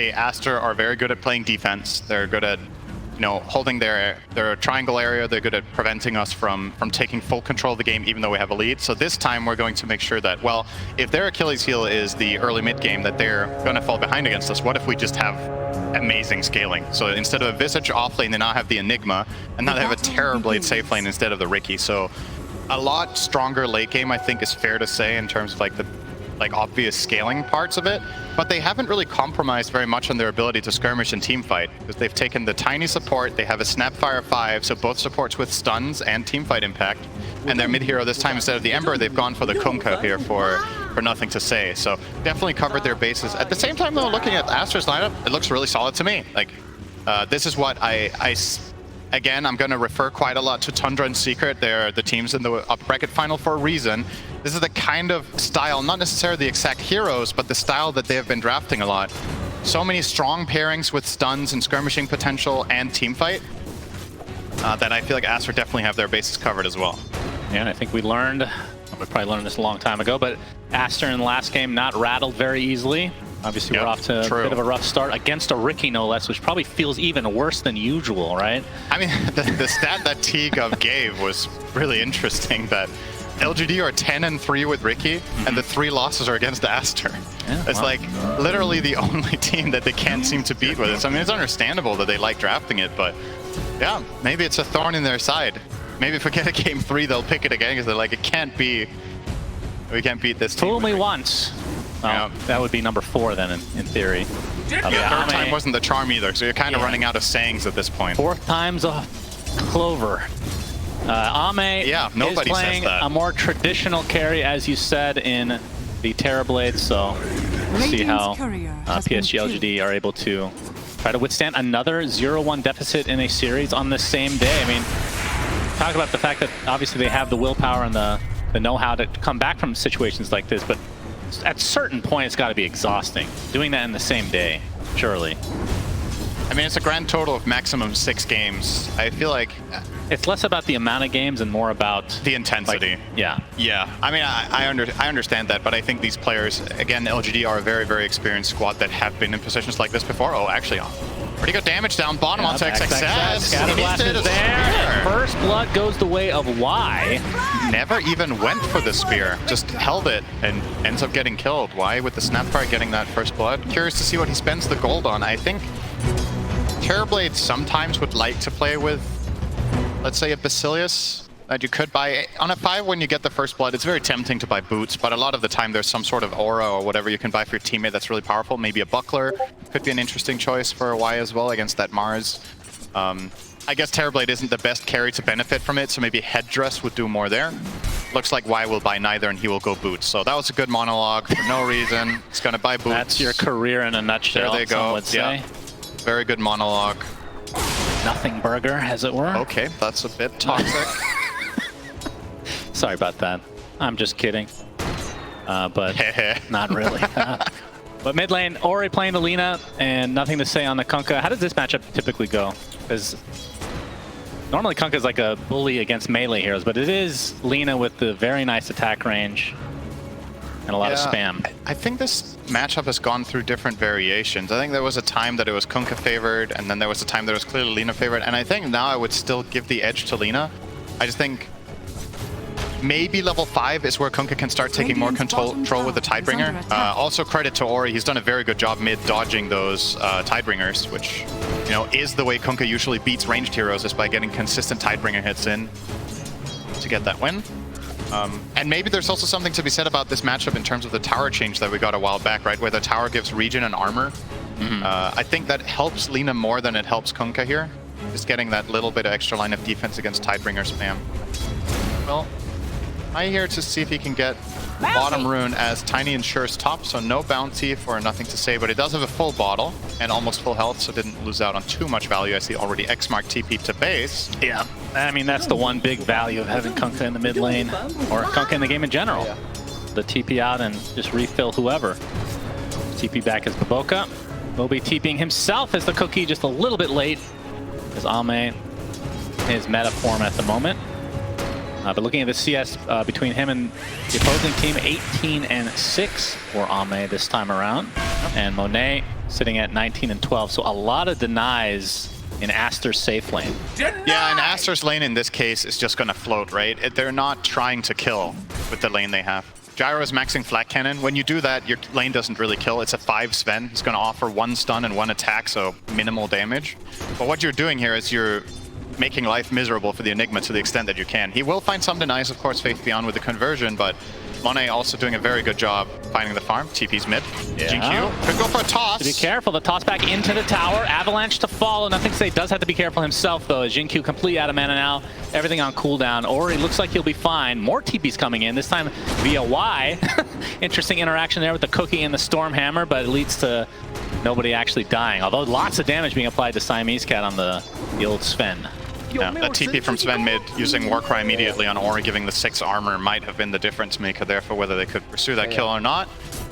Aster are very good at playing defense. They're good at, holding their triangle area. They're good at preventing us from taking full control of the game, even though we have a lead. So this time we're going to make sure that, well, if their Achilles heel is the early mid game, that they're going to fall behind against us. What if we just have amazing scaling? So instead of a Visage off lane, they now have the Enigma, and now they have a Terrorblade safe lane instead of the Riki. So a lot stronger late game, I think, is fair to say in terms of the obvious scaling parts of it, but they haven't really compromised very much on their ability to skirmish and team fight, because they've taken the tiny support. They have a Snapfire 5, so both supports with stuns and team fight impact, and their mid hero this time, instead of the Ember, they've gone for the Kunkka here for nothing to say. So definitely covered their bases. At the same time though, looking at Aster's lineup, it looks really solid to me. This is what Again, I'm going to refer quite a lot to Tundra and Secret. They're the teams in the upper bracket final for a reason. This is the kind of style, not necessarily the exact heroes, but the style that they have been drafting a lot. So many strong pairings with stuns and skirmishing potential and team fight that I feel like Aster definitely have their bases covered as well. Yeah, and I think we probably learned this a long time ago, but Aster in the last game not rattled very easily. Obviously, we're off to a bit of a rough start against a Riki, no less, which probably feels even worse than usual, right? I mean, the stat that Teague gave was really interesting, that LGD are 10-3 with Riki, and the 3 losses are against Aster. Yeah, it's literally the only team that they can't seem to beat with it. So, I mean, it's understandable that they like drafting it, but yeah, maybe it's a thorn in their side. Maybe if we get a game 3, they'll pick it again, because they're like, it can't be, we can't beat this team. Fool me once. Well, that would be number 4 then, in theory. Third time wasn't the charm either, so you're kind of running out of sayings at this point. 4th time's a clover. Ame is playing a more traditional carry, as you said, in the Terrorblade, so we'll see how PSG.LGD are able to try to withstand another 0-1 deficit in a series on the same day. I mean, talk about the fact that obviously they have the willpower and the know-how to come back from situations like this, but at certain point, it's got to be exhausting. Doing that in the same day, surely. I mean, it's a grand total of maximum 6 games. I feel like it's less about the amount of games and more about the intensity. Yeah. I mean, I understand that, but I think these players, again, LGD are a very, very experienced squad that have been in positions like this before. Oh, actually, pretty good damage down bottom onto XXS. Scatterblast is there. First blood goes the way of Y. Never even went for the spear, just held it and ends up getting killed. Y with the Snapfire getting that first blood. Curious to see what he spends the gold on. I think Terrorblade sometimes would like to play with, let's say, a Basilius that you could buy. On a 5, when you get the first blood, it's very tempting to buy boots, but a lot of the time there's some sort of aura or whatever you can buy for your teammate that's really powerful. Maybe a buckler could be an interesting choice for a Y as well against that Mars. I guess Terrorblade isn't the best carry to benefit from it, so maybe Headdress would do more there. Looks like Y will buy neither and he will go boots. So that was a good monologue for no reason. It's going to buy boots. That's your career in a nutshell, there they go. Would say. Yeah. Very good monologue. Nothing burger, as it were. Okay, that's a bit toxic. Sorry about that. I'm just kidding. But not really. But mid lane, Ori playing the Lina, and nothing to say on the Kunkka. How does this matchup typically go? Because normally Kunkka is like a bully against melee heroes, but it is Lina with the very nice attack range and a lot of spam. I think this matchup has gone through different variations. I think there was a time that it was Kunkka favored, and then there was a time that it was clearly Lina favored, and I think now I would still give the edge to Lina. I just think maybe level 5 is where Kunkka can start taking more control with the Tidebringer. Also credit to Ori, he's done a very good job mid dodging those Tidebringers, which is the way Kunkka usually beats ranged heroes, is by getting consistent Tidebringer hits in to get that win. And maybe there's also something to be said about this matchup in terms of the tower change that we got a while back, right? Where the tower gives regen and armor. I think that helps Lina more than it helps Kunkka here. Just getting that little bit of extra line of defense against Tidebringer spam. Well, I'm here to see if he can get bottom rune as Tiny ensures top, so no bounty for nothing to say, but it does have a full bottle and almost full health, so didn't lose out on too much value. I see already X-Mark TP to base. Yeah, I mean, that's the one big value of having Kunkka in the mid lane, or Kunkka in the game in general. The TP out and just refill whoever. TP back as Baboka. Will be TPing himself as the Cookie, just a little bit late, as Ame is meta form at the moment. But looking at the CS between him and the opposing team, 18-6 for Ame this time around. And Monet sitting at 19 and 12. So a lot of denies in Aster's safe lane. Yeah, and Aster's lane in this case is just gonna float, right? They're not trying to kill with the lane they have. Gyro is maxing flat cannon. When you do that, your lane doesn't really kill. It's a 5 Sven. He's gonna offer 1 stun and 1 attack, so minimal damage. But what you're doing here is you're making life miserable for the Enigma to the extent that you can. He will find some denies, of course, Faith Beyond with the conversion, but Monet also doing a very good job finding the farm. TP's mid. Yeah. GQ could go for a toss. Be careful. The toss back into the tower. Avalanche to follow. Nothing to say. Does have to be careful himself, though. Jinq complete out of mana now. Everything on cooldown. Ori looks like he'll be fine. More TP's coming in, this time via Y. Interesting interaction there with the Cookie and the Stormhammer, but it leads to nobody actually dying. Although lots of damage being applied to Siamese Cat on the old Sven. Yeah, that TP from Sven mid using Warcry immediately on Ori, giving the 6 armor might have been the difference maker there for whether they could pursue that kill or not.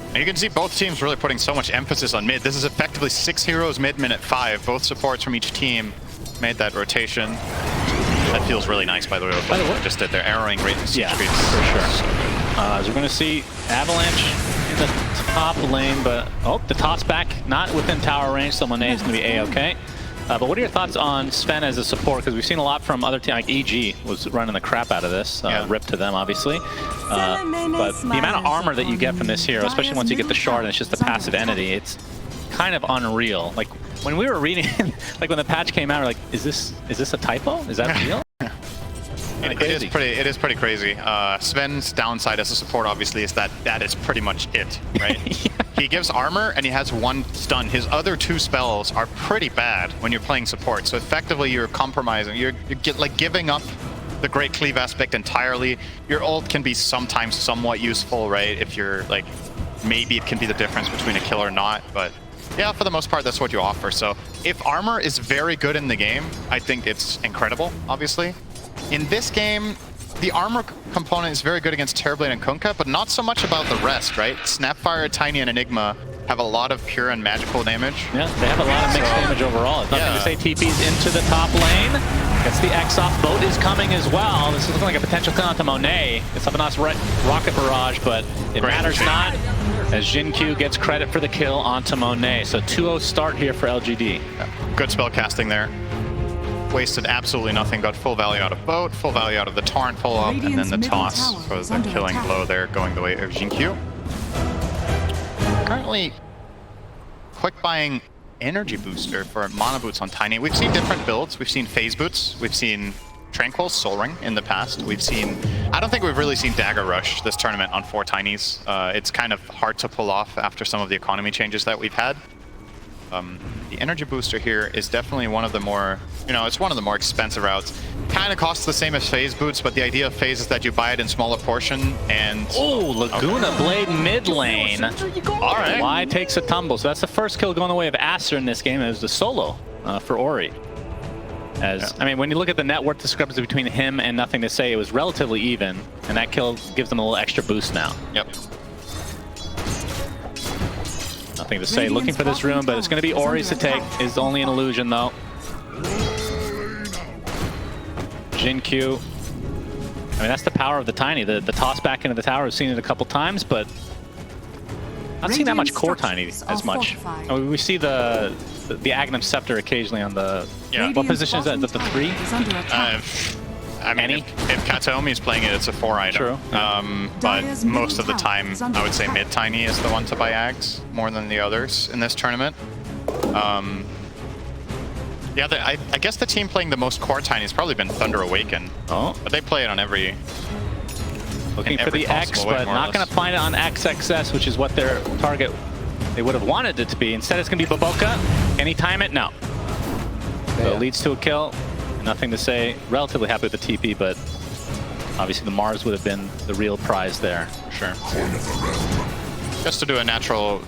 And you can see both teams really putting so much emphasis on mid. This is effectively 6 heroes mid, minute 5. Both supports from each team made that rotation. That feels really nice, by the way, with what they just did. They're arrowing great in siege creeps. For sure. As we're going to see Avalanche in the top lane, but the toss back not within tower range, so Monet is going to be A-okay. But what are your thoughts on Sven as a support? Because we've seen a lot from other teams, like EG was running the crap out of this. Rip to them, obviously. But the amount of armor that you get from this hero, especially once you get the shard and it's just a passive entity, it's kind of unreal. Like, when we were reading, like when the patch came out, we're like, is this a typo? Is that real? It is pretty crazy. Sven's downside as a support, obviously, is that is pretty much it, right? Yeah. He gives armor and he has 1 stun. His other 2 spells are pretty bad when you're playing support. So effectively, you're compromising. You're like giving up the great cleave aspect entirely. Your ult can be sometimes somewhat useful, right? If you're like, maybe it can be the difference between a kill or not, but yeah, for the most part, that's what you offer. So if armor is very good in the game, I think it's incredible, obviously. In this game, the armor component is very good against Terrorblade and Kunkka, but not so much about the rest, right? Snapfire, Tiny, and Enigma have a lot of pure and magical damage. Yeah, they have a lot of mixed damage overall. It's nothing to say TP's into the top lane. Gets the X off. Boat is coming as well. This is looking like a potential kill out to Monet. It's up a nice rocket barrage, but it matters not, as Jinq gets credit for the kill onto Monet. So 2-0 start here for LGD. Yeah. Good spell casting there. Wasted absolutely nothing, got full value out of Boat, full value out of the Torrent follow-up, and then the toss for the killing blow there going the way of Jinq. Currently, quick buying energy booster for mana boots on Tiny. We've seen different builds. We've seen phase boots. We've seen Tranquil, Soul Ring in the past. We've seen... I don't think we've really seen Dagger Rush this tournament on 4 Tinies. It's kind of hard to pull off after some of the economy changes that we've had. The energy booster here is definitely one of the more, it's one of the more expensive routes. Kind of costs the same as phase boots, but the idea of phase is that you buy it in smaller portion and... Oh, Laguna Blade mid lane. All right. Y takes a tumble. So that's the first kill going the way of Aster in this game. It was the solo for Ori. I mean, when you look at the net worth discrepancy between him and Nothing to Say, it was relatively even, and that kill gives them a little extra boost now. Yep. Nothing to Say, looking for this room, but it's going to be Ori's to take. Is only an illusion, though. Jinq. I mean, that's the power of the Tiny. The toss back into the tower, we've seen it a couple times, but not seen that much core Tiny as much. I mean, we see the Agnum Scepter occasionally on the... Yeah. What position is that? Is that the 3? I mean, if Kataomi is playing it, it's a 4 item. True. But most of the time, I would say mid Tiny is the one to buy Ags more than the others in this tournament. Yeah, I guess the team playing the most core Tiny has probably been Thunder Awaken. Oh. But they play it on every... Looking for the X, but not going to find it on XXS, which is what their target they would have wanted it to be. Instead, it's going to be Baboka. Can he time it? No. So it leads to a kill. Nothing to Say. Relatively happy with the TP, but obviously the Mars would have been the real prize there, for sure. Just to do a natural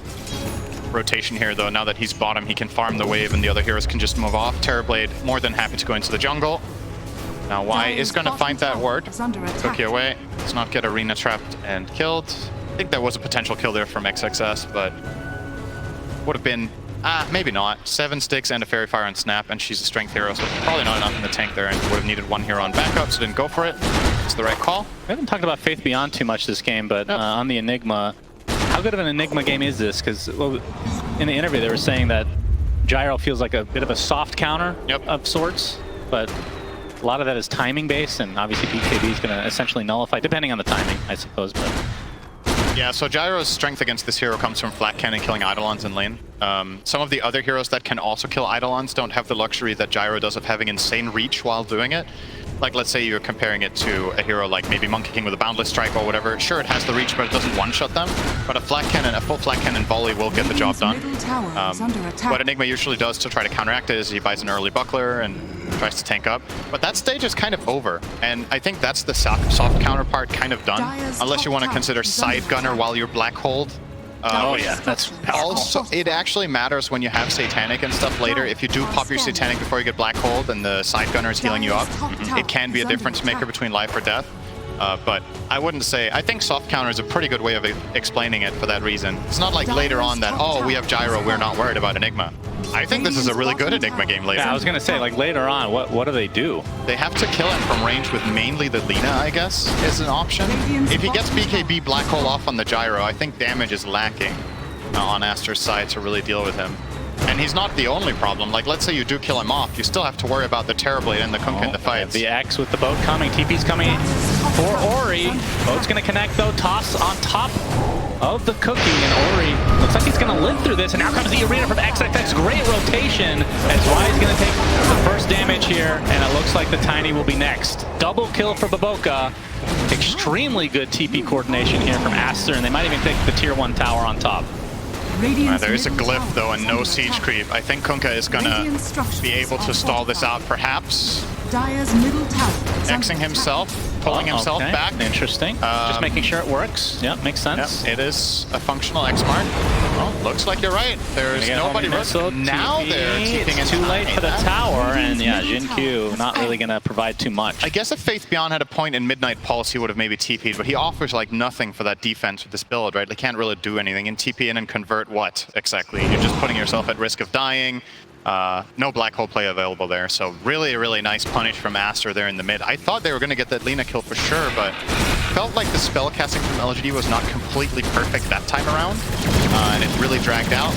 rotation here, though, now that he's bottom, he can farm the wave and the other heroes can just move off. Terrorblade, more than happy to go into the jungle. Now Y is going to find that ward. Cookie away. Let's not get Arena trapped and killed. I think that was a potential kill there from XXS, but would have been... maybe not. 7 sticks and a Fairy Fire on Snap, and she's a strength hero, so probably not enough in the tank there, and would have needed 1 hero on backup, so didn't go for it. It's the right call. We haven't talked about Faith Beyond too much this game, but on the Enigma, how good of an Enigma game is this? Because in the interview, they were saying that Gyro feels like a bit of a soft counter of sorts, but a lot of that is timing based, and obviously BKB is going to essentially nullify, depending on the timing, I suppose. But yeah, so Gyro's strength against this hero comes from flat cannon killing Eidolons in lane. Some of the other heroes that can also kill Eidolons don't have the luxury that Gyro does of having insane reach while doing it. Like, let's say you're comparing it to a hero like maybe Monkey King with a Boundless Strike or whatever. Sure, it has the reach, but it doesn't one-shot them. But a full flat cannon volley will get the job done. What Enigma usually does to try to counteract it is he buys an early buckler and tries to tank up. But that stage is kind of over, and I think that's the soft counterpart kind of done. Unless you want to consider Side Gunner while you're Black Hold. Oh yeah, that's powerful. Also, it actually matters when you have Satanic and stuff later. If you do pop your Satanic before you get Black Hold and the Side Gunner is healing you up, it can be a difference maker between life or death. But I wouldn't say... I think soft counter is a pretty good way of explaining it for that reason. It's not like later on that, oh, we have Gyro, we're not worried about Enigma. I think this is a really good Enigma game later. Yeah, I was going to say, like, later on, what do they do? They have to kill him from range with mainly the Lina, I guess, is an option. If he gets BKB Black Hole off on the Gyro, I think damage is lacking on Aster's side to really deal with him. And he's not the only problem. Like, let's say you do kill him off, you still have to worry about the Terrorblade and the Kunkka in the fights. The X with the boat coming. TP's coming for Ori. Boat's going to connect, though. Toss on top of the cookie, and Ori looks like he's going to live through this. And now comes the arena from XXX. Great rotation as Y's going to take the first damage here, and it looks like the Tiny will be next. Double kill for Baboka. Extremely good TP coordination here from Aster, and they might even take the tier 1 tower on top. There is a glyph, though, and no siege creep. I think Kunkka is going to be able to stall this out, perhaps. Xing himself, pulling himself back. Interesting. Just making sure it works. Yep, makes sense. Yep, it is a functional X-Mark. Well, looks like you're right. There's nobody. Now they're keeping it too late for the tower, and yeah, Jin Q not really going to provide too much. I guess if Faith Beyond had a point in Midnight Pulse, he would have maybe TP'd, but he offers like nothing for that defense with this build, right? They can't really do anything. And TP in and convert what exactly? You're just putting yourself at risk of dying. No Black Hole play available there, so really, really nice punish from Aster there in the mid. I thought they were going to get that Lina kill for sure, but felt like the spell casting from LGD was not completely perfect that time around, and it really dragged out.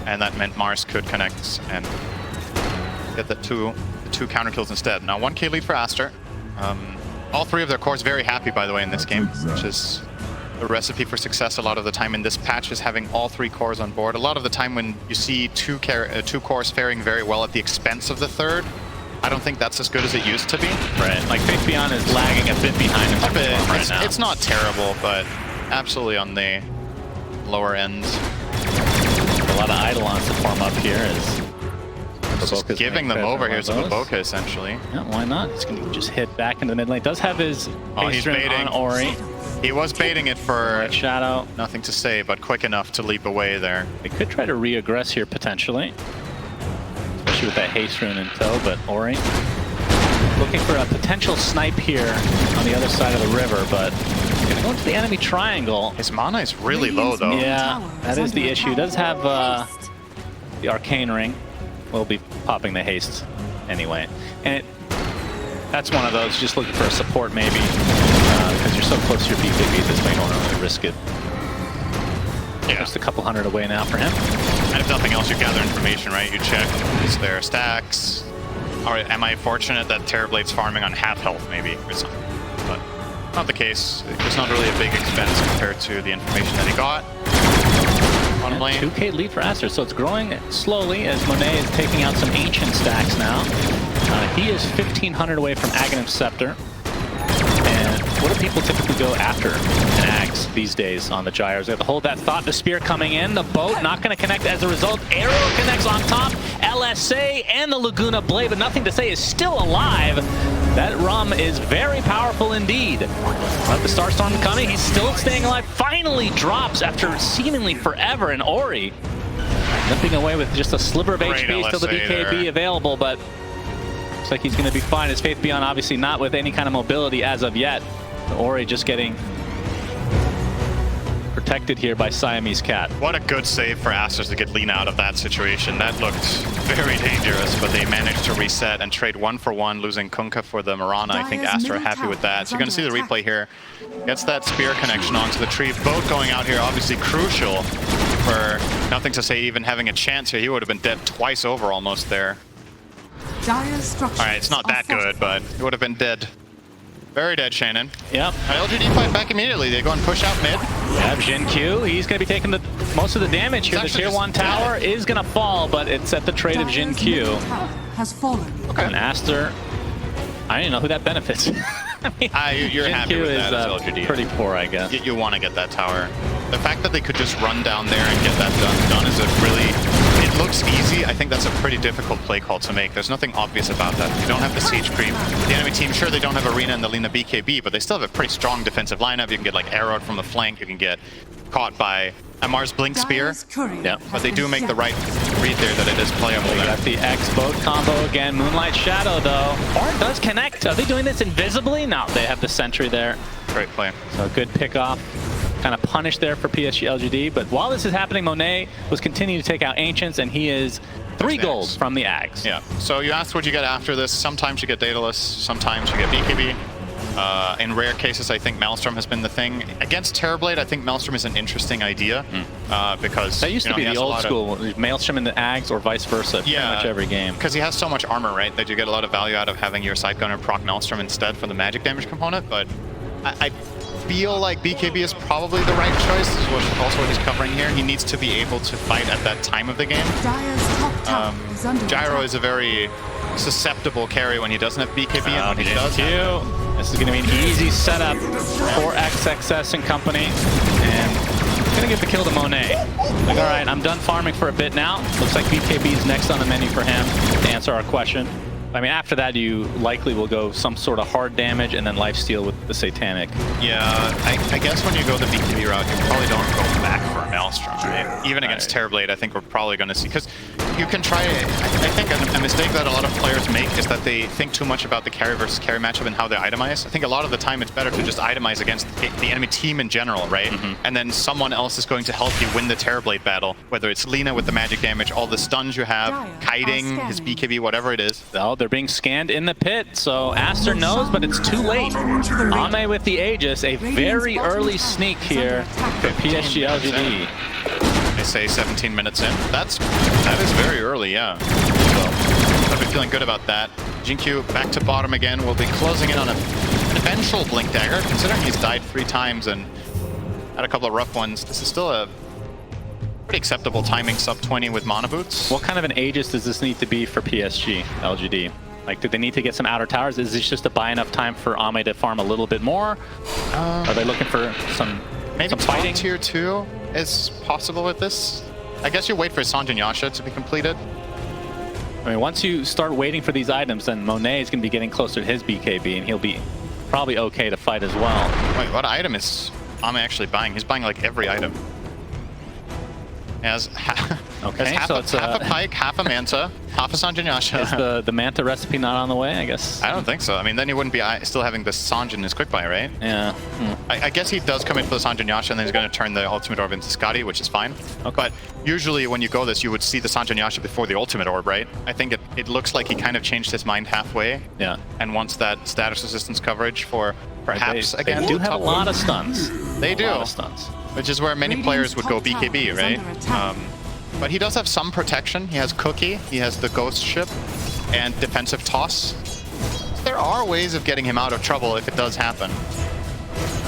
And that meant Mars could connect and get the two counter kills instead. Now 1k lead for Aster. All three of their cores very happy, by the way, in this game, which is a recipe for success a lot of the time in this patch, is having all three cores on board. A lot of the time when you see two cores faring very well at the expense of the third, I don't think that's as good as it used to be. Right, like Faith Beyond is lagging a bit behind him right now. It's not terrible, but absolutely on the lower end. A lot of Eidolons to form up here as just giving them over here to Baboka, essentially. Yeah, why not? He's going to just hit back into the mid lane. Does have his he's baiting on Ori. He was baiting it for Shadow. Nothing to say, but quick enough to leap away there. They could try to re-aggress here, potentially. Especially with that haste rune in tow, but Ori looking for a potential snipe here on the other side of the river, but going to go into the enemy triangle. His mana is really low, though. Yeah, that is the issue. He does have the Arcane Ring. We'll be popping the haste anyway. And that's one of those, just looking for a support maybe, because you're so close to your BKB at this point, you don't really risk it. Yeah. Just a couple hundred away now for him. And if nothing else, you gather information, right? You check, is there stacks? Or am I fortunate that Terrorblade's farming on half health maybe, or something? But not the case. It's not really a big expense compared to the information that he got. 2k lead for Aster, so it's growing slowly as Monet is taking out some ancient stacks now. He is 1,500 away from Aghanim's Scepter. And what do people typically go after in Ags these days on the Gyros? They have to hold that thought. The spear coming in. The boat not going to connect as a result. Arrow connects on top. LSA and the Laguna Blade, but nothing to say is still alive. That Rum is very powerful indeed. But the Starstorm coming. He's still staying alive. Finally drops after seemingly forever. And Ori limping away with just a sliver of HP, still the BKB available, but looks like he's going to be fine. His Faith Beyond obviously not with any kind of mobility as of yet. Ori just getting protected here by Siamese Cat. What a good save for Aster to get Lina out of that situation. That looked very dangerous, but they managed to reset and trade 1-for-1, losing Kunkka for the Mirana. I think Aster happy with that. So you're going to see the replay here. Gets that spear connection onto the tree. Boat going out here, obviously crucial. for nothing to say even having a chance here. He would have been dead twice over almost there. Alright, it's not that good, but he would have been dead. Very dead, Shannon. Yep. LGD fight back immediately. They go and push out mid. Yeah, Jin-Q, he's going to be taking most of the damage here. The tier 1 tower is going to fall, but it's at the trade of Jin-Q. Has fallen. Okay. And Aster, I don't even know who that benefits. I mean, you're happy with that as LGD. Pretty poor, I guess. You want to get that tower. The fact that they could just run down there and get that done is a really... It looks easy. I think that's a pretty difficult play call to make. There's nothing obvious about that. You don't have the siege creep. The enemy team, sure, they don't have Arena and the Lina BKB, but they still have a pretty strong defensive lineup. You can get like arrowed from the flank. You can get caught by a Mars Blink Spear. Yeah, but they do make the right read there that it is playable. They got the X boat combo again. Moonlight Shadow though. Or it does connect. Are they doing this invisibly? No, they have the sentry there. Great play. So a good pick off. Kind of punished there for PSG.LGD, but while this is happening, Monet was continuing to take out Ancients, and he is 3 gold from the Ags. Yeah, so you asked what you get after this. Sometimes you get Daedalus, sometimes you get BKB. In rare cases, I think Maelstrom has been the thing. Against Terrorblade, I think Maelstrom is an interesting idea because that used to be the old school, Maelstrom in the Ags or vice versa, pretty much every game. Because he has so much armor, right, that you get a lot of value out of having your side gunner proc Maelstrom instead for the magic damage component, but I feel like BKB is probably the right choice. This is also what he's covering here. He needs to be able to fight at that time of the game. Gyro is a very susceptible carry when he doesn't have BKB, and when he does have this is going to be an easy setup for XXS and company, and going to get the kill to Monet. Like, all right, I'm done farming for a bit now. Looks like BKB is next on the menu for him to answer our question. I mean, after that, you likely will go some sort of hard damage and then lifesteal with the Satanic. Yeah, I guess when you go the BKB route, you probably don't go back for a Maelstrom, right? Even against Terrorblade, I think we're probably going to see... Because you can try... I think a mistake that a lot of players make is that they think too much about the carry versus carry matchup and how they itemize. I think a lot of the time it's better to just itemize against the enemy team in general, right? And then someone else is going to help you win the Terrorblade battle, whether it's Lina with the magic damage, all the stuns you have, kiting, his BKB, whatever it is. Oh, they're being scanned in the pit, so Aster knows, but it's too late. Ame with the Aegis, a very early sneak here for PSG.LGD. They say 17 minutes in. That is very early, yeah. So I'll be feeling good about that. Jin-Q back to bottom again. We'll be closing in on an eventual Blink Dagger, considering he's died 3 times and had a couple of rough ones. This is still a pretty acceptable timing, sub 20 with Mana Boots. What kind of an Aegis does this need to be for PSG.LGD? Like, do they need to get some outer towers? Is this just to buy enough time for Ame to farm a little bit more? Are they looking for some fighting? Tier 2 is possible with this. I guess you wait for Sanjin Yasha to be completed. I mean, once you start waiting for these items, then Monet is going to be getting closer to his BKB, and he'll be probably okay to fight as well. Wait, what item is Ame actually buying? He's buying like every item. He has half a pike, half a manta, half a Sanjin Yasha. Is the manta recipe not on the way, I guess? I don't think so. I mean, then he wouldn't be still having the Sanjin in his quick buy, right? Yeah. I guess he does come in for the Sanjin Yasha, and then he's going to turn the ultimate orb into Scotty, which is fine. Okay. But usually when you go this, you would see the Sanjin Yasha before the ultimate orb, right? I think it looks like he kind of changed his mind halfway. Yeah. And wants that status resistance coverage for perhaps, again, they do have a lot of stuns. They do. A lot of stuns. Which is where many players would go BKB, right? But he does have some protection. He has Cookie, he has the Ghost Ship, and Defensive Toss. So there are ways of getting him out of trouble if it does happen.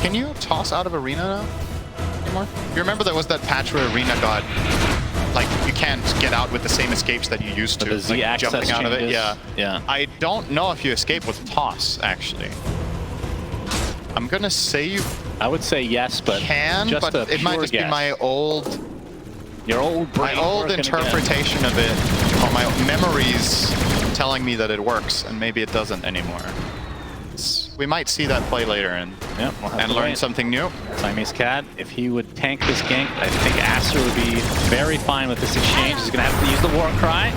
Can you toss out of Arena now anymore? You remember there was that patch where Arena got, like, you can't get out with the same escapes that you used to, like jumping out of it. Yeah. I don't know if you escape with Toss, actually. I'm gonna say you... I would say yes, but but it might just be my old... My old interpretation of it, or my memories telling me that it works, and maybe it doesn't anymore. We might see that play later and learn something new. Siamese Cat, if he would tank this gank, I think Aster would be very fine with this exchange. He's going to have to use the War Cry.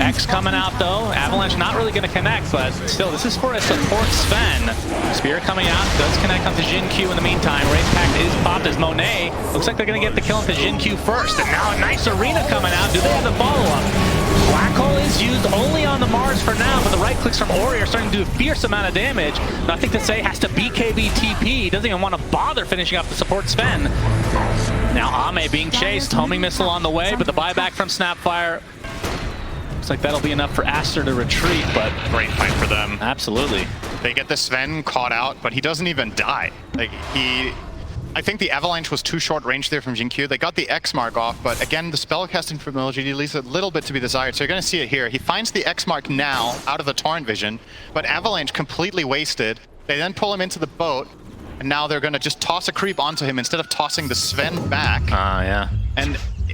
X coming out though. Avalanche not really going to connect, but still, this is for a support Sven. Spear coming out, does connect onto Jin-Q in the meantime. Rage Pact is popped as Monet. Looks like they're going to get the kill into Jin-Q first. And now a nice Arena coming out. Do they have the follow-up? Black Hole is used only on the Mars for now, but the right clicks from Ori are starting to do a fierce amount of damage. Nothing to say, has to BKB TP. He doesn't even want to bother finishing off the support Sven. Now Ame being chased, homing missile on the way, but the buyback from Snapfire. Looks like that'll be enough for Aster to retreat, but great fight for them. Absolutely. They get the Sven caught out, but he doesn't even die. Like I think the Avalanche was too short range there from Jinkyu. They got the X mark off, but again, the spell casting from LGD leaves a little bit to be desired. So you're going to see it here. He finds the X mark now out of the Torrent vision, but Avalanche completely wasted. They then pull him into the boat, and now they're going to just toss a creep onto him instead of tossing the Sven back. Yeah.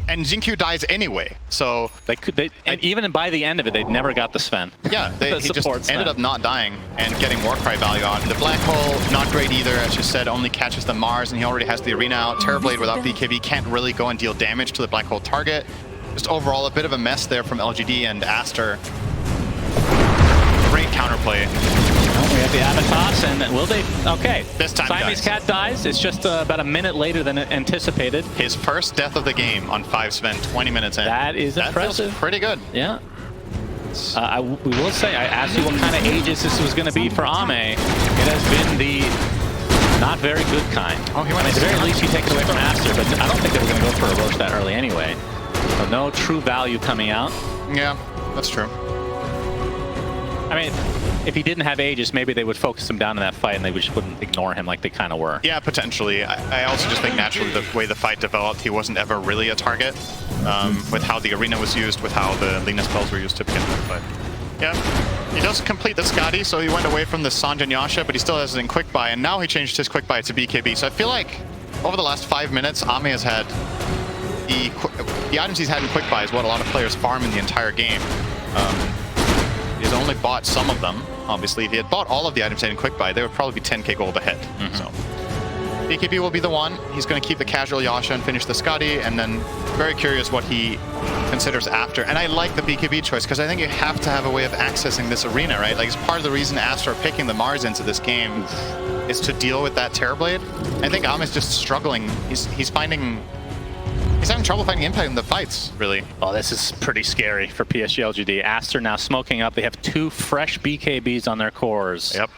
And Jinkyu dies anyway, so and even by the end of it, they never got the Sven. Yeah, he just ended up not dying and getting Warcry value out. And the Black Hole, not great either, as you said, only catches the Mars, and he already has the Arena out. Terrorblade without BKB can't really go and deal damage to the Black Hole target. Just overall, a bit of a mess there from LGD and Aster. Great counterplay. We have the Avatos, and will they? Okay. This time Siamese Cat dies. It's just about a minute later than anticipated. His first death of the game on 5 Sven, 20 minutes in. That is impressive. Feels pretty good. Yeah. We will say, I asked you what kind of Aegis this was going to be for Ame. It has been the not very good kind. Oh, he went at the very least, you take it away from Aster, but I don't think they were going to go for a Roche that early anyway. So no true value coming out. Yeah, that's true. I mean, if he didn't have Aegis, maybe they would focus him down in that fight and they just wouldn't ignore him like they kind of were. Yeah, potentially. I also just think naturally the way the fight developed, he wasn't ever really a target with how the Arena was used, with how the Lina spells were used to begin with. But yeah, he does complete the Skadi, so he went away from the Sanjan Yasha, but he still has it in Quick Buy, and now he changed his Quick Buy to BKB. So I feel like over the last 5 minutes, Ame has had the items he's had in Quick Buy is what a lot of players farm in the entire game. He's only bought some of them. Obviously, if he had bought all of the items in Quick Buy, they would probably be 10k gold ahead. So BKB will be the one. He's going to keep the casual Yasha and finish the Skadi, and then very curious what he considers after. And I like the BKB choice because I think you have to have a way of accessing this arena, right? Like, it's part of the reason Aster are picking the Mars into this game is to deal with that Terrorblade. I think Ame's just struggling. He's having trouble finding impact in the fights, really. Oh, this is pretty scary for PSG.LGD. Aster now smoking up. They have 2 fresh BKBs on their cores. Yep.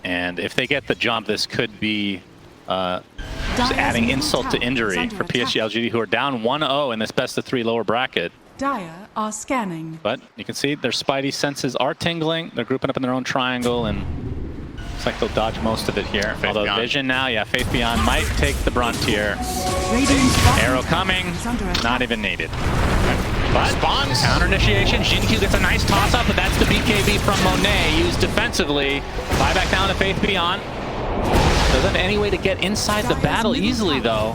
And if they get the jump, this could be just adding insult to injury for PSG.LGD, who are down 1-0 in this best-of-3 lower bracket. Dire are scanning. But you can see their Spidey senses are tingling. They're grouping up in their own triangle, and looks like they'll dodge most of it here. Faith Although Beyond. Vision now, yeah, Faith Beyond might take the brunt here. Arrow coming, not even needed. But Spawns. Counter initiation, Jinkyu gets a nice toss-up, but that's the BKB from Monet used defensively. Buyback down to Faith Beyond. Doesn't have any way to get inside the battle easily, though.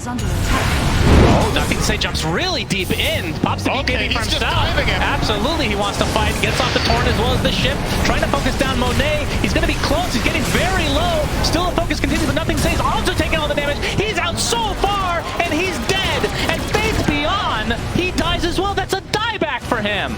Oh, nothing to say, jumps really deep in. Pops the BKB for himself. Absolutely, he wants to fight. Gets off the Torrent as well as the ship. Trying to focus down Monet. He's going to be close. He's getting very low. Still the focus continues, but nothing stays. Also taking all the damage. He's out so far, and he's dead. And Faith Beyond, he dies as well. That's a dieback for him.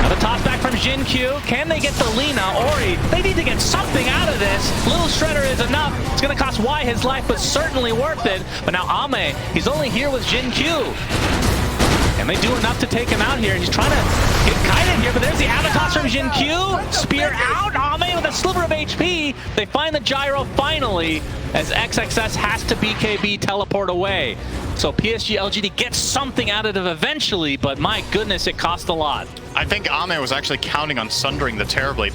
Now the toss back from Jinkyu. Can they get the Lina? Ori, they need to get something out of this. Little Shredder is enough. It's going to cost Y his life, but certainly worth it. But now Ame, he's only here with Jinkyu. And they do enough to take him out here. He's trying to get guided here, but there's the Avatos from Jinkyu. Spear out, Ame with a sliver of HP. They find the gyro finally, as XXS has to BKB teleport away. So PSG.LGD gets something out of it eventually, but my goodness, it cost a lot. I think Ame was actually counting on sundering the Terrorblade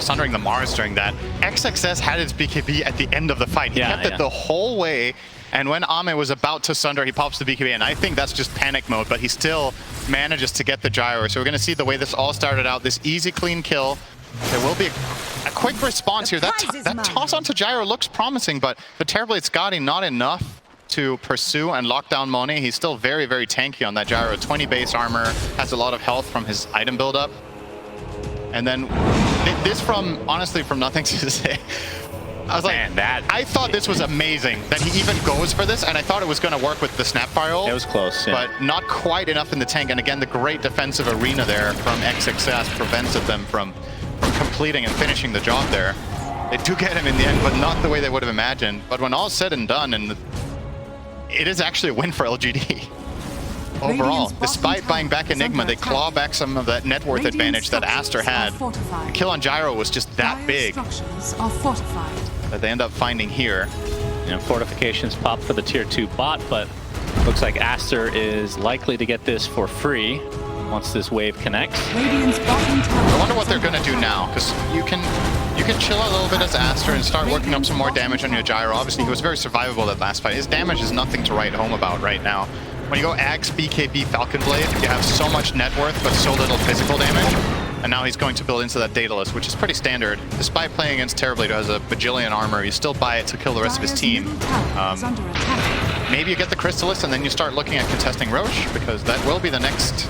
sundering the Mars during that. XXS had his BKB at the end of the fight. He kept it the whole way, and when Ame was about to sunder, he pops the BKB, and I think that's just panic mode, but he still manages to get the gyro. So we're going to see the way this all started out, this easy, clean kill. There will be a quick response here. That toss onto gyro looks promising, but the Terrorblade Skadi not enough to pursue and lock down Monet. He's still very, very tanky on that gyro. 20 base armor, has a lot of health from his item buildup. And then this honestly, from nothing to say. I was like, I thought this was amazing that he even goes for this, and I thought it was going to work with the Snapfire ult. It was close, yeah. But not quite enough in the tank. And again, the great defensive arena there from XXS prevented them from completing and finishing the job there. They do get him in the end, but not the way they would have imagined. But when all's said and done, and it is actually a win for LGD. Overall, despite buying back Enigma, they claw back some of that net worth advantage that Aster had. The kill on Gyro was just that big that they end up finding here. You know, fortifications pop for the tier 2 bot, but looks like Aster is likely to get this for free once this wave connects. I wonder what they're going to do now, because you can chill out a little bit as Aster and start working up some more damage on your Gyro. Obviously, he was very survivable that last fight. His damage is nothing to write home about right now. When you go Axe, BKB, Falcon Blade, you have so much net worth, but so little physical damage. And now he's going to build into that Daedalus, which is pretty standard. Despite playing against Terrorblade, who has a bajillion armor, you still buy it to kill the rest of his team. Maybe you get the Crystallis, and then you start looking at contesting Roche, because that will be the next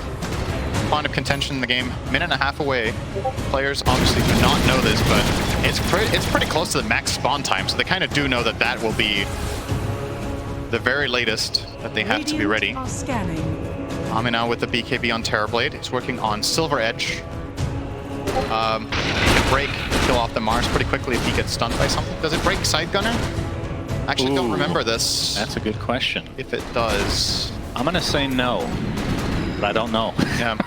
point of contention in the game. Minute and a half away. Players obviously do not know this, but it's pretty close to the max spawn time, so they kind of do know that that will be the very latest that they have to be ready. Ame now with the BKB on Terrorblade. He's working on Silver Edge. He can break, kill off the Mars pretty quickly if he gets stunned by something. Does it break Side Gunner? Actually, don't remember this. That's a good question. If it does, I'm gonna say no, but I don't know. Yeah.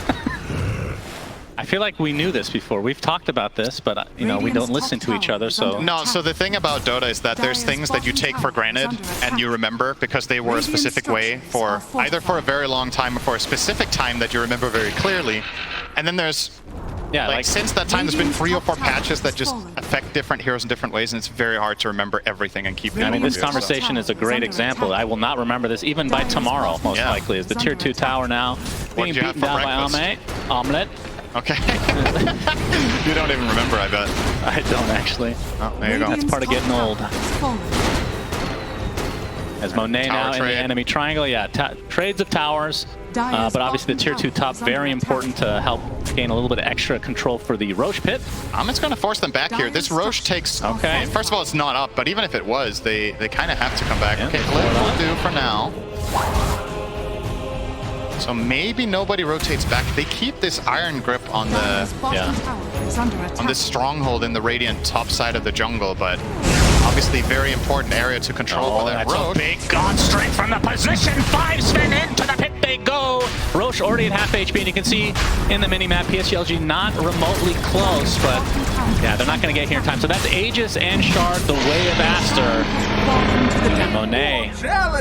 I feel like we knew this before. We've talked about this, but you know, we don't listen to each other, so... No, so the thing about Dota is that there's things that you take for granted and you remember because they were a specific way for either for a very long time or for a specific time that you remember very clearly. And then there's... Yeah, like since that time, there's been 3 or 4 patches that just affect different heroes in different ways, and it's very hard to remember everything and keep it. I mean, this conversation is a great example. I will not remember this even by tomorrow, most likely. Is the tier 2 tower now being beaten down by Ame? Omelette. Okay. You don't even remember, I bet. I don't actually. Oh, there you go. That's part of getting old. As Monet now in the enemy triangle, yeah, trades of towers. But obviously the tier 2 top, very important to help gain a little bit of extra control for the Roche pit. It's going to force them back here. This Roche takes... Okay. First of all, it's not up, but even if it was, they kind of have to come back. Yeah, okay, will do for now. So maybe nobody rotates back. They keep this iron grip on the... on this stronghold in the Radiant top side of the jungle, but... obviously, very important area to control for that Roche. A big gone straight from the position. 5 spin into the pit they go. Roche already at half HP, and you can see in the mini-map, PSG.LGD not remotely close, but yeah, they're not going to get here in time. So that's Aegis and Shard, the way of Aster. And Monet,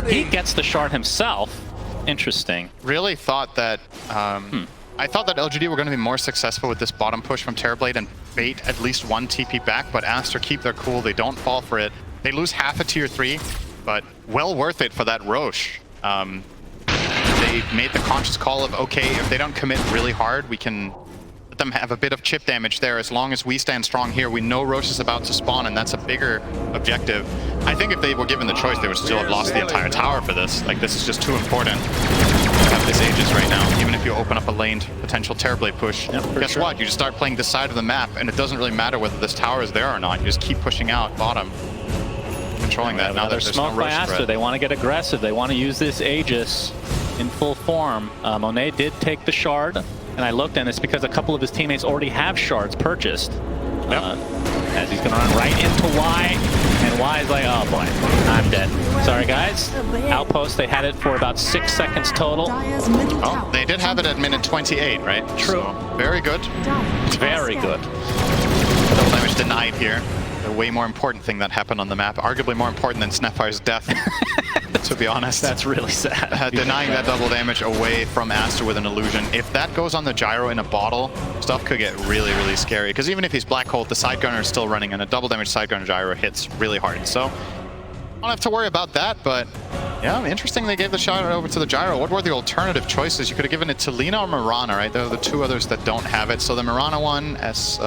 he gets the Shard himself. Interesting. Really thought that... I thought that LGD were going to be more successful with this bottom push from Terrorblade and bait at least one TP back, but Aster keep their cool. They don't fall for it. They lose half a tier 3, but well worth it for that Roche. They made the conscious call of, okay, if they don't commit really hard, we can let them have a bit of chip damage there. As long as we stand strong here, we know Roche is about to spawn, and that's a bigger objective. I think if they were given the choice, they would still have lost the entire tower for this. Like, this is just too important. Have this Aegis right now, even if you open up a laned potential Terrorblade push. Guess what? You just start playing this side of the map, and it doesn't really matter whether this tower is there or not. You just keep pushing out bottom, controlling that. Now there's smoke no by Aster. They want to get aggressive. They want to use this Aegis in full form. Monet did take the Shard, and I looked, and it's because a couple of his teammates already have Shards purchased. As he's going to run right into Y, and Y is like, oh boy, I'm dead. Sorry guys. Outpost, they had it for about 6 seconds total. Oh, they did have it at minute 28, right? True. So, very good. Very good. Double damage denied here. The way more important thing that happened on the map, arguably more important than Snapfire's death. To be honest. That's really sad. Denying that double damage away from Aster with an illusion. If that goes on the Gyro in a bottle, stuff could get really, really scary. Because even if he's Black Hole, the side gunner is still running, and a double damage side gunner Gyro hits really hard. So, don't have to worry about that, but yeah, interesting they gave the shot over to the Gyro. What were the alternative choices? You could have given it to Lina or Mirana, right? They're the 2 others that don't have it. So the Mirana one has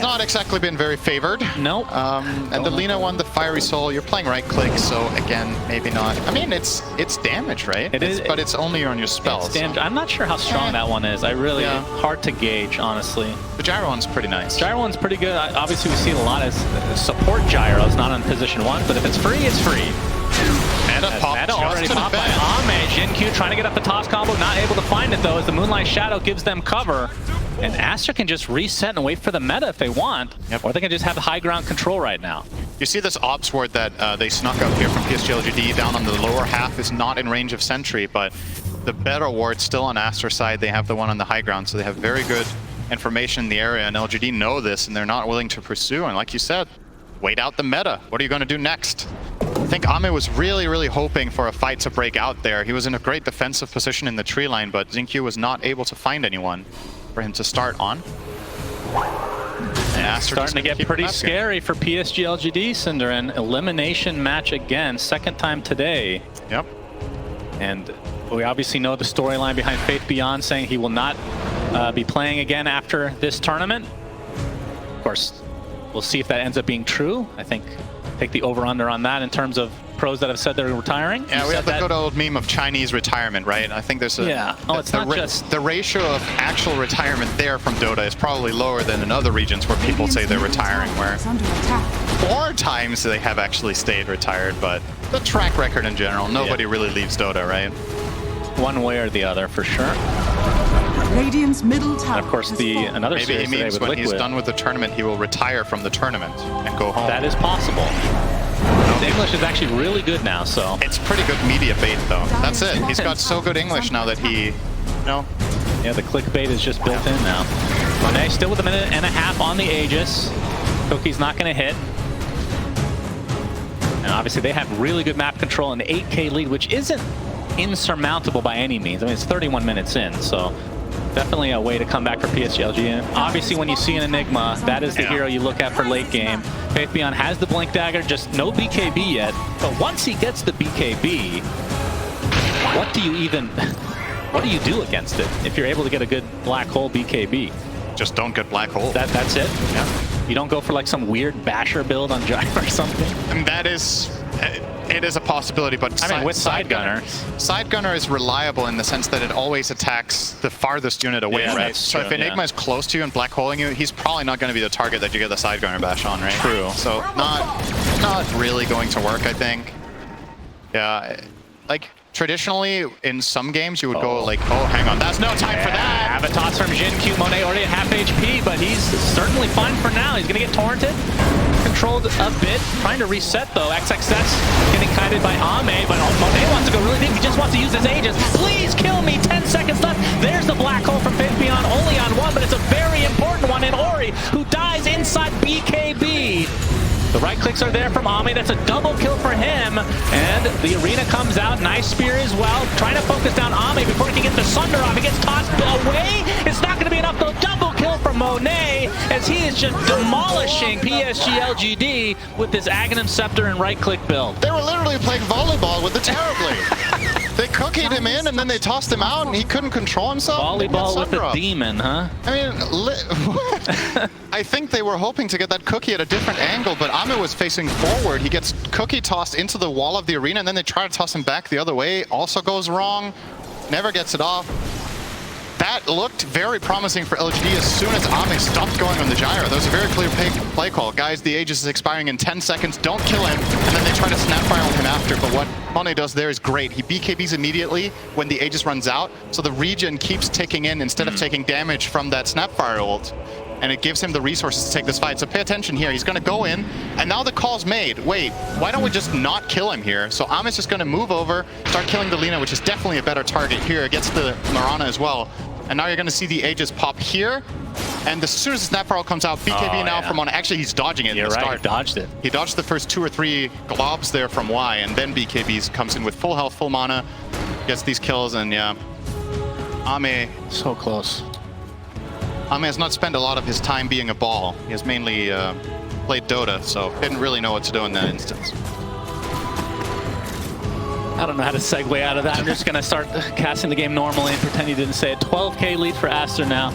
not exactly been very favored. Nope. And the Lina one, the Fiery Soul, you're playing right click, so again, maybe not. I mean, it's damage, right? It is, but it's only on your spells. So. I'm not sure how strong that one is. I really, hard to gauge, honestly. The Gyro one's pretty nice. Gyro one's pretty good. Obviously, we see it a lot as support Gyros, not on position 1, but if it's free, it's free. Meta already popped by Ame. Jin-Q trying to get up the toss combo, not able to find it though, as the Moonlight Shadow gives them cover. And Aster can just reset and wait for the meta if they want, or they can just have high ground control right now. You see this Ops ward that they snuck up here from PSG.LGD down on the lower half is not in range of Sentry, but the better ward's still on Aster's side. They have the one on the high ground, so they have very good information in the area, and LGD know this, and they're not willing to pursue. And like you said, wait out the meta. What are you going to do next? think Ame was really hoping for a fight to break out there. He was in a great defensive position in the tree line, but Xingqiu was not able to find anyone for him to start on. Yeah, starting to get pretty scary for PSG.LGD, Cinder. An elimination match again, second time today. Yep. And we obviously know the storyline behind Faith Beyond saying he will not be playing again after this tournament. Of course, we'll see if that ends up being true. I think take the over-under on that in terms of pros that have said they're retiring. Yeah, we have the good old meme of Chinese retirement, right? I think there's a... Yeah. Oh, it's not just... The ratio of actual retirement there from Dota is probably lower than in other regions where people say they're retiring, where 4 times they have actually stayed retired, but the track record in general, nobody really leaves Dota, right? One way or the other, for sure. Radiant's middle tower. And of course, another maybe he means when he's done with the tournament, he will retire from the tournament and go home. That is possible. His English is actually really good now, so... It's pretty good media bait, though. That's it. He's got so good English now that he, you know... Yeah, the clickbait is just built in now. Monet still with 1.5 minutes on the Aegis. Cookie's not going to hit. And obviously, they have really good map control and 8K lead, which isn't insurmountable by any means. I mean, it's 31 minutes in, so... Definitely a way to come back for PSG.LGD. And obviously, when you see an Enigma, that is the hero you look at for late game. Faith Beyond has the Blink Dagger, just no BKB yet. But once he gets the BKB, what do you do against it if you're able to get a good black hole BKB? Just don't get black hole. That's it? Yeah. You don't go for like some weird basher build on Gyro or something? And that is... It is a possibility, but I mean, with Side Gunner is reliable in the sense that it always attacks the farthest unit away, right? So if Enigma is close to you and black holing you, he's probably not going to be the target that you get the Side Gunner bash on, right? True. So not really going to work, I think. Yeah, like traditionally in some games you would go like, oh, hang on, that's no time for that. Avatos from Jin-Q. Monet already at half HP, but he's certainly fine for now. He's going to get torrented. Controlled a bit, trying to reset though. XXS getting kited by Ame, but Monet wants to go really deep. He just wants to use his Aegis. Please kill me, 10 seconds left. There's the black hole from Faith Beyond, only on 1, but it's a very important one in Ori, who dies inside BKB. The right clicks are there from Ame. That's a double kill for him. And the arena comes out. Nice spear as well. Trying to focus down Ame before he can get the Sunder off. He gets tossed away. It's not going to be enough though. Double kill from Monet as he is just demolishing PSG.LGD with this Aghanim Scepter and right click build. They were literally playing volleyball with the Terrorblade. They cookied him in and then they tossed him out and he couldn't control himself. Volleyball with a demon, huh? I mean, I think they were hoping to get that cookie at a different angle, but Ame was facing forward. He gets cookie tossed into the wall of the arena and then they try to toss him back the other way. Also goes wrong. Never gets it off. That looked very promising for LGD as soon as Ame stopped going on the gyro. That was a very clear play call. Guys, the Aegis is expiring in 10 seconds. Don't kill him. And then they try to Snapfire on him after. But what Monet does there is great. He BKBs immediately when the Aegis runs out. So the regen keeps ticking in instead of taking damage from that Snapfire ult. And it gives him the resources to take this fight. So pay attention here. He's going to go in. And now the call's made. Wait, why don't we just not kill him here? So Ame's just going to move over, start killing the Lina, which is definitely a better target here. It gets the Mirana as well. And now you're going to see the Aegis pop here. And as soon as the Snapfire comes out, BKB now from Monet. Actually, he's dodging it in the start. He dodged it. He dodged the first 2 or 3 globs there from Y, and then BKB comes in with full health, full mana, gets these kills, and yeah. Ame... So close. Ame has not spent a lot of his time being a ball. He has mainly played Dota, so didn't really know what to do in that instance. I don't know how to segue out of that. I'm just going to start casting the game normally and pretend you didn't say it. 12K lead for Aster now.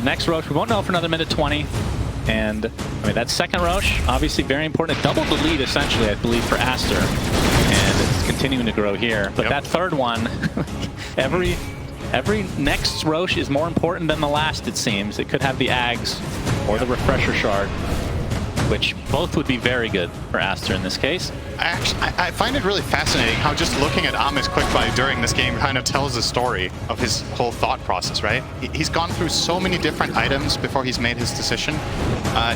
Next Roche, we won't know for another minute 20. And, I mean, that second Roche, obviously very important. It doubled the lead, essentially, I believe, for Aster. And it's continuing to grow here. But that third one, every next Roche is more important than the last, it seems. It could have the Ags or the Refresher Shard, which both would be very good for Aster in this case. I find it really fascinating how just looking at Ame's quick buy during this game kind of tells the story of his whole thought process, right? He's gone through so many different items before he's made his decision.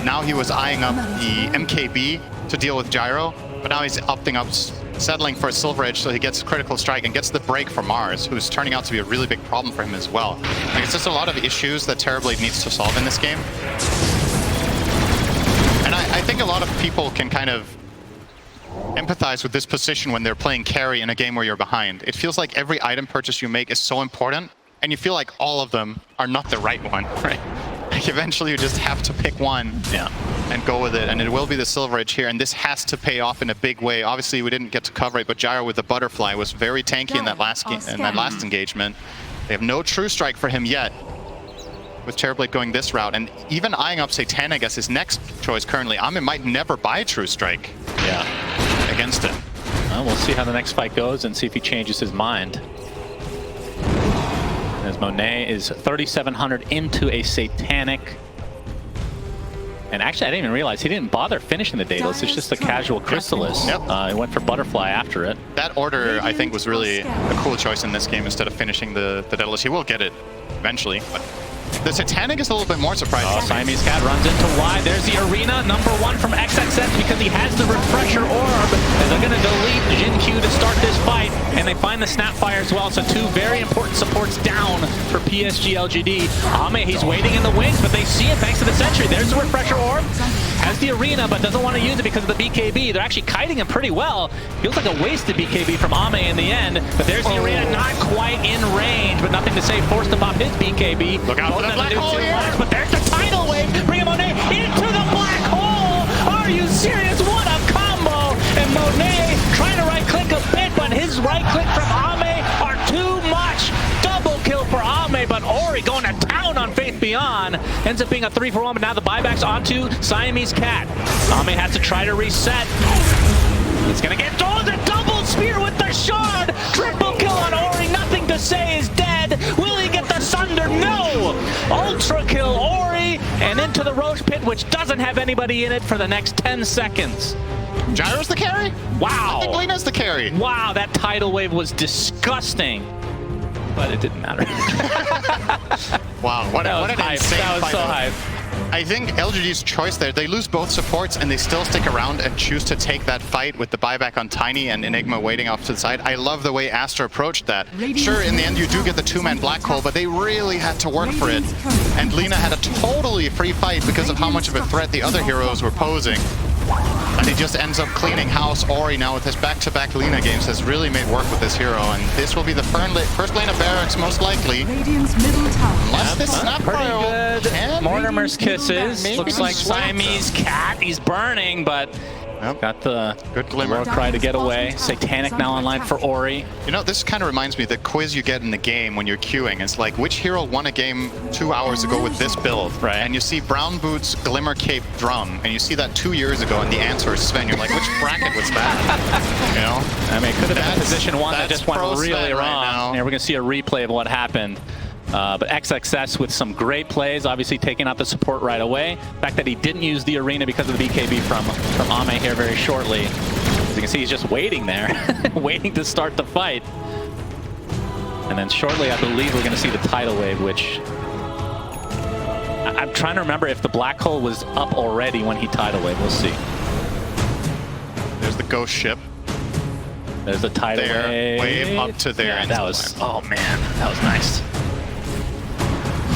Now he was eyeing up the MKB to deal with Gyro, but now he's opting up, settling for a Silver Edge so he gets critical strike and gets the break from Mars, who's turning out to be a really big problem for him as well. Like, it's just a lot of issues that Terrorblade needs to solve in this game. And I think a lot of people can kind of empathize with this position when they're playing carry in a game where you're behind. It feels like every item purchase you make is so important, and you feel like all of them are not the right one, right? Like eventually you just have to pick one and go with it, and it will be the Silver Edge here, and this has to pay off in a big way. Obviously, we didn't get to cover it, but Gyro with the butterfly was very tanky in that last engagement. They have no True Strike for him yet, with Terrorblade going this route, and even eyeing up Satanic as his next choice currently. Ame might never buy True Strike against him. Well, we'll see how the next fight goes and see if he changes his mind. As Monet is 3,700 into a Satanic. And actually, I didn't even realize he didn't bother finishing the Daedalus. It's just a casual Chrysalis. He went for Butterfly after it. That order, I think, was really a cool choice in this game instead of finishing the Daedalus. He will get it eventually, but the Satanic is a little bit more surprising. Oh, Siamese Cat runs into Y. There's the Arena, #1 from XXX because he has the Refresher Orb. And they're going to delete Jin Q to start this fight. And they find the Snapfire as well. So 2 very important supports down for PSG.LGD. Ame, he's waiting in the wings, but they see it thanks to the Sentry. There's the Refresher Orb. Has the Arena, but doesn't want to use it because of the BKB. They're actually kiting him pretty well. Feels like a wasted BKB from Ame in the end. But there's the Arena, not quite in range, but nothing to say. Forced to pop his BKB. Look out for that black hole here. But there's the tidal wave. Bring Monet into the black hole. Are you serious? What a combo. And Monet trying to right-click a bit, but his right-click from Ame are too much. Double kill for Ame, but Ori going to town on Faith Beyond. Ends up being a 3-for-1, but now the buyback's onto Siamese Cat. Ame has to try to reset. It's going to get the double spear with the shard. Triple kill on Ori. Nothing to say is dead. Will he get the Sunder? No. Ultra kill Ori and into the Roche Pit, which doesn't have anybody in it for the next 10 seconds. Gyro's the carry? Wow. I think Lena's the carry. Wow, that tidal wave was disgusting. But it didn't matter. Wow, what an insane That was fight. so hype. I think LGD's choice there, they lose both supports and they still stick around and choose to take that fight with the buyback on Tiny and Enigma waiting off to the side. I love the way Aster approached that. Sure, in the end you do get the 2-man black hole, but they really had to work for it. And Lena had a totally free fight because of how much of a threat the other heroes were posing. And he just ends up cleaning house. Ori now with his back-to-back Lena games has really made work with this hero, and this will be the first lane of barracks most likely. Unless this Snapfire can. Mortimer's kisses. Looks like Siamese Cat. He's burning, but got the good glimmer. War Cry to get away. Satanic now online for Ori. You know, this kind of reminds me of the quiz you get in the game when you're queuing. It's like, which hero won a game 2 hours ago with this build? Right. And you see Brown Boots, Glimmer Cape, Drum, and you see that 2 years ago, and the answer is Sven. You're like, which bracket was that? You know? I mean, it could have been position 1 that just went really Sven wrong. Right, and we're going to see a replay of what happened. But XXS with some great plays, obviously taking out the support right away. The fact that he didn't use the Arena because of the BKB from Ame here very shortly. As you can see, he's just waiting there, waiting to start the fight. And then shortly, I believe we're going to see the tidal wave, which I'm trying to remember if the black hole was up already when he tidal wave. We'll see. There's the ghost ship. There's the tidal wave up to there. Yeah, that was, oh man, that was nice.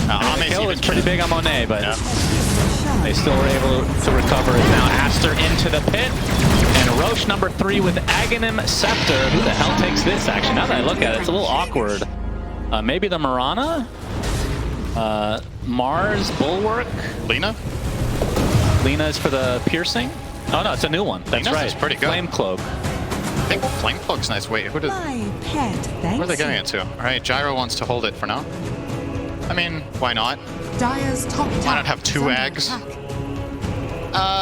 The kill was pretty big on Monet, but they still were able to recover it. Now Aster into the pit, and Roche #3 with Aghanim Scepter. Who the hell takes this, actually? Now that I look at it, it's a little awkward. Maybe the Marana? Mars Bulwark? Lena? Lena is for the piercing? Oh no, it's a new one. That's Lena's right. is pretty good. Flame Cloak. I think Flame Cloak's nice. Wait, who did... Where are they getting it to? Alright, Gyro wants to hold it for now. I mean, why not? Why not have 2 Ags?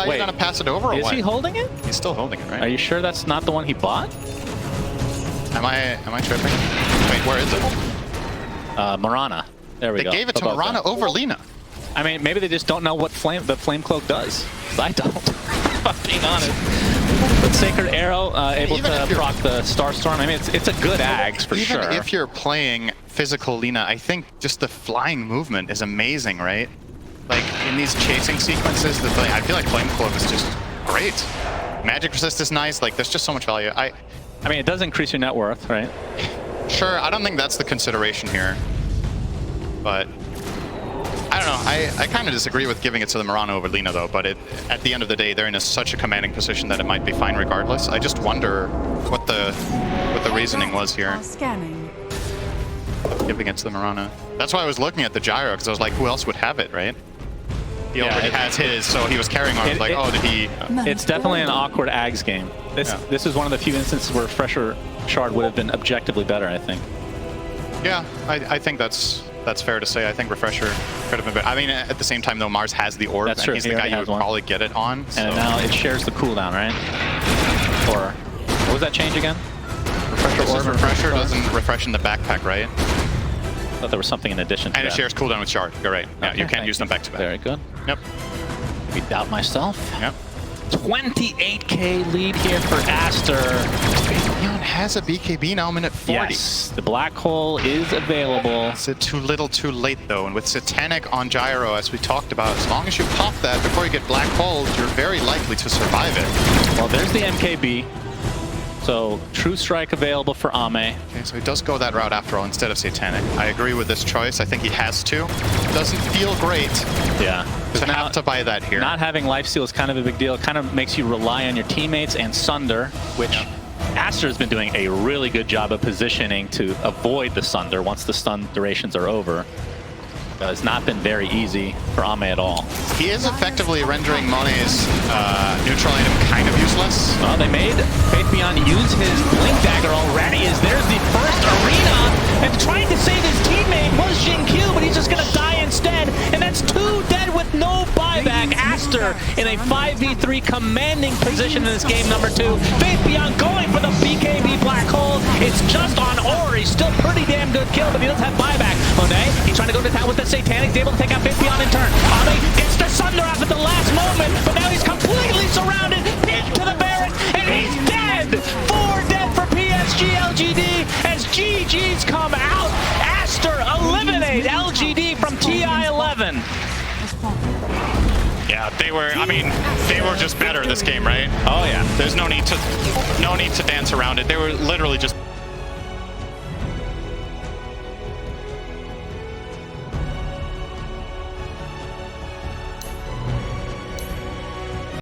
You're gonna pass it over or what? Is he holding it? He's still holding it, right? Are you sure that's not the one he bought? Am I tripping? Wait, where is it? Marana. There we go. They gave it to Marana over Lena. I mean, maybe they just don't know what the Flame Cloak does. I don't, if I'm being honest. But Sacred Arrow, able to proc the Starstorm. I mean, it's a good Ags for sure. Even if you're playing physical Lena, I think just the flying movement is amazing, right? Like, in these chasing sequences, I feel like Flame Cloak is just great. Magic Resist is nice. Like, there's just so much value. I mean, it does increase your net worth, right? Sure, I don't think that's the consideration here. But I don't don't know. I kind of disagree with giving it to the Murano over Lina, though. But at the end of the day, they're in such a commanding position that it might be fine regardless. I just wonder what the reasoning was here. Scanning. Giving it to the Murano. That's why I was looking at the Gyro, because I was like, who else would have it, right? He already has his, so he was carrying on. Like, oh, did he? It's definitely an awkward Ags game. This is one of the few instances where Fresher Shard would have been objectively better, I think. Yeah, I think that's fair to say. I think Refresher could have been better. I mean, at the same time, though, Mars has the orb, That's and true. he's the guy you would probably get it on. So. And now it shares the cooldown, right? Or what was that change again? Refresher doesn't refresh in the backpack, right? I thought there was something in addition to that. And it shares cooldown with Shard. You're right. Yeah, Okay, you can't use them back to back. Very good. Yep. We doubt myself. Yep. 28k lead here for Aster. Leon has a BKB now, minute 40. Yes, the black hole is available. Is it too little too late, though? And with Satanic on Gyro, as we talked about, as long as you pop that before you get black holes, you're very likely to survive it. Well, there's the MKB. So, True Strike available for Ame. Okay, so he does go that route after all instead of Satanic. I agree with this choice. I think he has to. Doesn't feel great. Yeah. To have to buy that here. Not having lifesteal is kind of a big deal. It kind of makes you rely on your teammates and Sunder, which Aster has been doing a really good job of positioning to avoid the Sunder once the stun durations are over. It's not been very easy for Ame at all. He is effectively rendering Monet's neutral item kind of useless. Well, they made Faith Beyond use his Blink Dagger already, as there's the first arena, and trying to save his teammate was Jin Q, but he's just going to die instead, and that's 2 dead with no buyback. Aster in a 5v3 commanding position in this game, number 2. Faith Beyond going for the BKB black hole. It's just on Ori. Still pretty damn good kill, but he doesn't have buyback. Monet, he's trying to go to town with the Satanic, able to take out Faith Beyond in turn. Ame gets the Sunder off at the last moment, but now he's completely surrounded, pinned to the barracks, and he's dead! 4 dead for PSG.LGD as GG's come out. Aster eliminate LGD from TI-11. Yeah, they were just better this game, right? Oh yeah. There's no need to dance around it. They were literally just